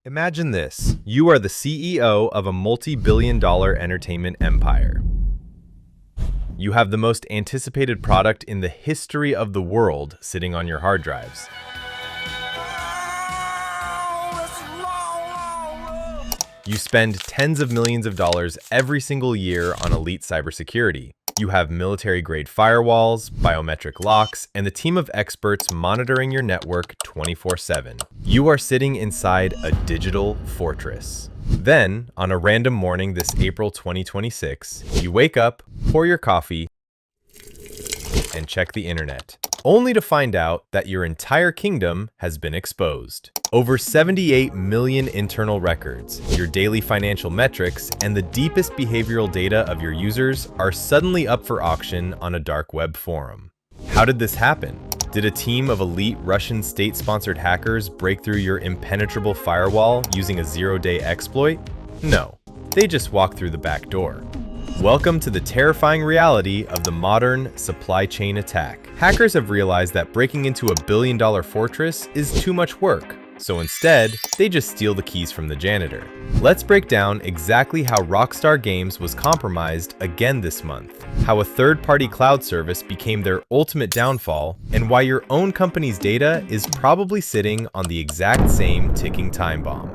Imagine this. You are the CEO of a multi-billion-dollar entertainment empire. You have the most anticipated product in the history of the world sitting on your hard drives. You spend tens of millions of dollars every single year on elite cybersecurity. You have military-grade firewalls, biometric locks, and the team of experts monitoring your network 24/7. You are sitting inside a digital fortress. Then, on a random morning this April 2026, you wake up, pour your coffee, and check the internet, only to find out that your entire kingdom has been exposed. Over 78 million internal records, your daily financial metrics, and the deepest behavioral data of your users are suddenly up for auction on a dark web forum. How did this happen? Did a team of elite Russian state-sponsored hackers break through your impenetrable firewall using a zero-day exploit? No, they just walked through the back door. Welcome to the terrifying reality of the modern supply chain attack. Hackers have realized that breaking into a billion-dollar fortress is too much work, so instead, they just steal the keys from the janitor. Let's break down exactly how Rockstar Games was compromised again this month, how a third-party cloud service became their ultimate downfall, and why your own company's data is probably sitting on the exact same ticking time bomb.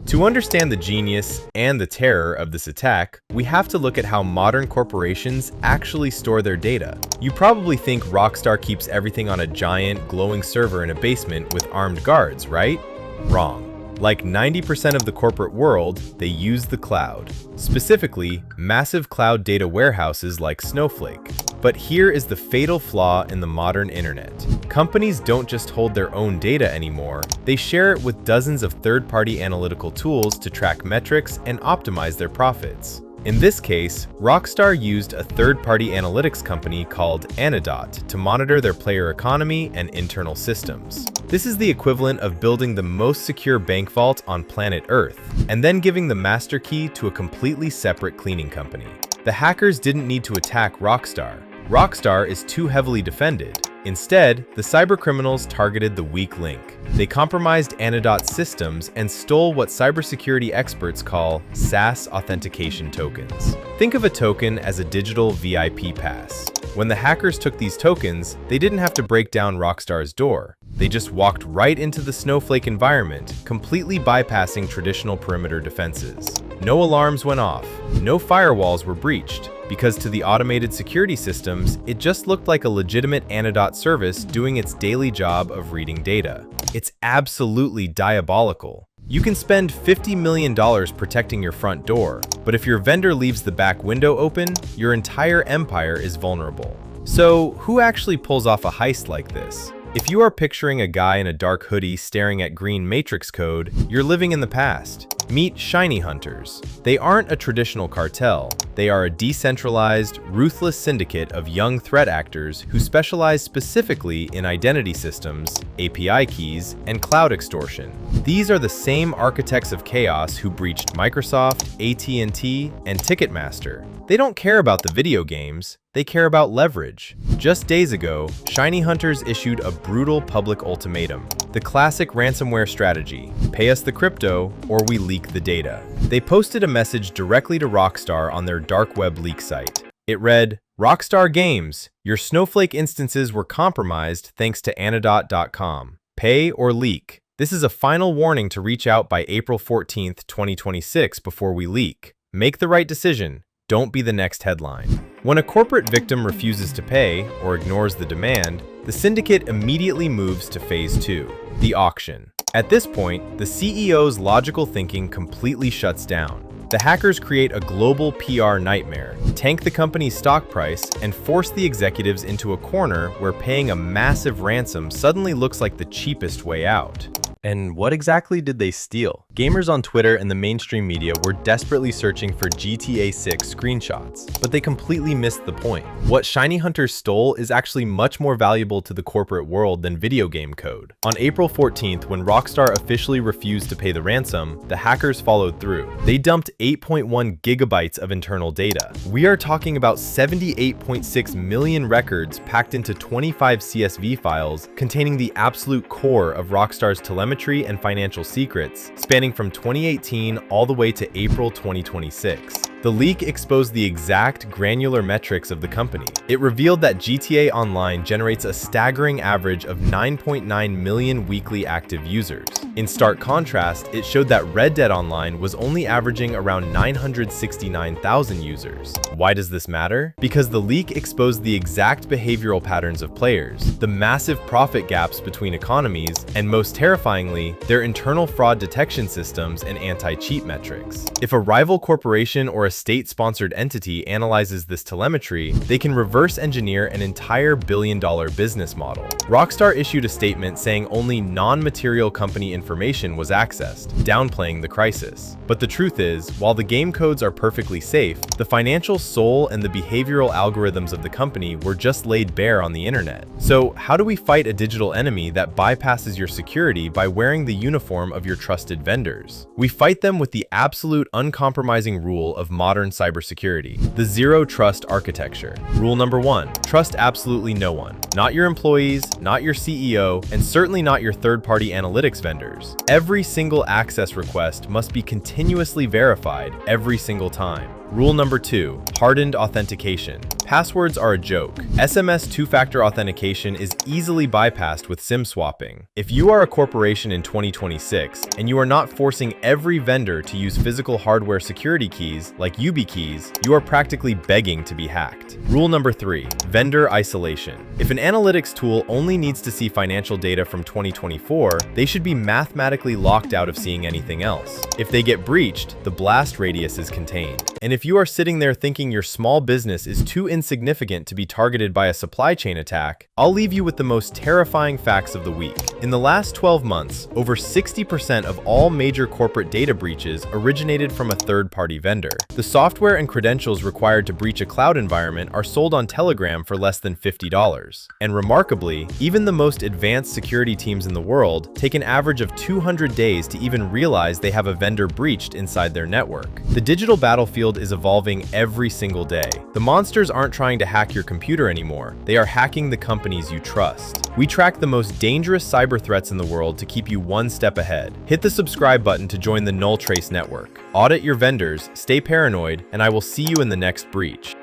To understand the genius and the terror of this attack, we have to look at how modern corporations actually store their data. You probably think Rockstar keeps everything on a giant, glowing server in a basement with armed guards, right? Wrong. Like 90% of the corporate world, they use the cloud. Specifically, massive cloud data warehouses like Snowflake. But here is the fatal flaw in the modern internet. Companies don't just hold their own data anymore, they share it with dozens of third-party analytical tools to track metrics and optimize their profits. In this case, Rockstar used a third-party analytics company called Anodot to monitor their player economy and internal systems. This is the equivalent of building the most secure bank vault on planet Earth, and then giving the master key to a completely separate cleaning company. The hackers didn't need to attack Rockstar. Rockstar is too heavily defended. Instead, the cybercriminals targeted the weak link. They compromised Anodot's systems and stole what cybersecurity experts call SaaS Authentication Tokens. Think of a token as a digital VIP pass. When the hackers took these tokens, they didn't have to break down Rockstar's door. They just walked right into the Snowflake environment, completely bypassing traditional perimeter defenses. No alarms went off, no firewalls were breached, because to the automated security systems, it just looked like a legitimate Anodot service doing its daily job of reading data. It's absolutely diabolical. You can spend $50 million protecting your front door, but if your vendor leaves the back window open, your entire empire is vulnerable. So, who actually pulls off a heist like this? If you are picturing a guy in a dark hoodie staring at green matrix code, you're living in the past. Meet ShinyHunters. They aren't a traditional cartel. They are a decentralized, ruthless syndicate of young threat actors who specialize specifically in identity systems, API keys, and cloud extortion. These are the same architects of chaos who breached Microsoft, AT&T, and Ticketmaster. They don't care about the video games, they care about leverage. Just days ago, ShinyHunters issued a brutal public ultimatum. The classic ransomware strategy: pay us the crypto or we leak the data. They posted a message directly to Rockstar on their dark web leak site. It read, "Rockstar Games, your Snowflake instances were compromised thanks to Anodot.com. Pay or leak. This is a final warning to reach out by April 14th, 2026 before we leak. Make the right decision. Don't be the next headline." When a corporate victim refuses to pay or ignores the demand, the syndicate immediately moves to phase 2, the auction. At this point, the CEO's logical thinking completely shuts down. The hackers create a global PR nightmare, tank the company's stock price, and force the executives into a corner where paying a massive ransom suddenly looks like the cheapest way out. And what exactly did they steal? Gamers on Twitter and the mainstream media were desperately searching for GTA 6 screenshots, but they completely missed the point. What ShinyHunters stole is actually much more valuable to the corporate world than video game code. On April 14th, when Rockstar officially refused to pay the ransom, the hackers followed through. They dumped 8.1 gigabytes of internal data. We are talking about 78.6 million records packed into 25 CSV files containing the absolute core of Rockstar's telemetry telemetry and financial secrets, spanning from 2018 all the way to April 2026. The leak exposed the exact granular metrics of the company. It revealed that GTA Online generates a staggering average of 9.9 million weekly active users. In stark contrast, it showed that Red Dead Online was only averaging around 969,000 users. Why does this matter? Because the leak exposed the exact behavioral patterns of players, the massive profit gaps between economies, and most terrifyingly, their internal fraud detection systems and anti-cheat metrics. If a rival corporation or a state-sponsored entity analyzes this telemetry, they can reverse engineer an entire billion-dollar business model. Rockstar issued a statement saying only non-material company information was accessed, downplaying the crisis. But the truth is, while the game codes are perfectly safe, the financial soul and the behavioral algorithms of the company were just laid bare on the internet. So, how do we fight a digital enemy that bypasses your security by wearing the uniform of your trusted vendors? We fight them with the absolute uncompromising rule of modern cybersecurity, the zero trust architecture. Rule number 1, trust absolutely no one. Not your employees, not your CEO, and certainly not your third-party analytics vendors. Every single access request must be continuously verified every single time. Rule number 2, hardened authentication. Passwords are a joke. SMS two-factor authentication is easily bypassed with SIM swapping. If you are a corporation in 2026 and you are not forcing every vendor to use physical hardware security keys like YubiKeys, you are practically begging to be hacked. Rule number 3, vendor isolation. If an analytics tool only needs to see financial data from 2024, they should be mathematically locked out of seeing anything else. If they get breached, the blast radius is contained. And if you are sitting there thinking your small business is too insignificant to be targeted by a supply chain attack, I'll leave you with the most terrifying facts of the week. In the last 12 months, over 60% of all major corporate data breaches originated from a third-party vendor. The software and credentials required to breach a cloud environment are sold on Telegram for less than $50. And remarkably, even the most advanced security teams in the world take an average of 200 days to even realize they have a vendor breached inside their network. The digital battlefield is evolving every single day. The monsters aren't trying to hack your computer anymore. They are hacking the companies you trust. We track the most dangerous cyber threats in the world to keep you one step ahead. Hit the subscribe button to join the NullTrace network. Audit your vendors, stay paranoid, and I will see you in the next breach.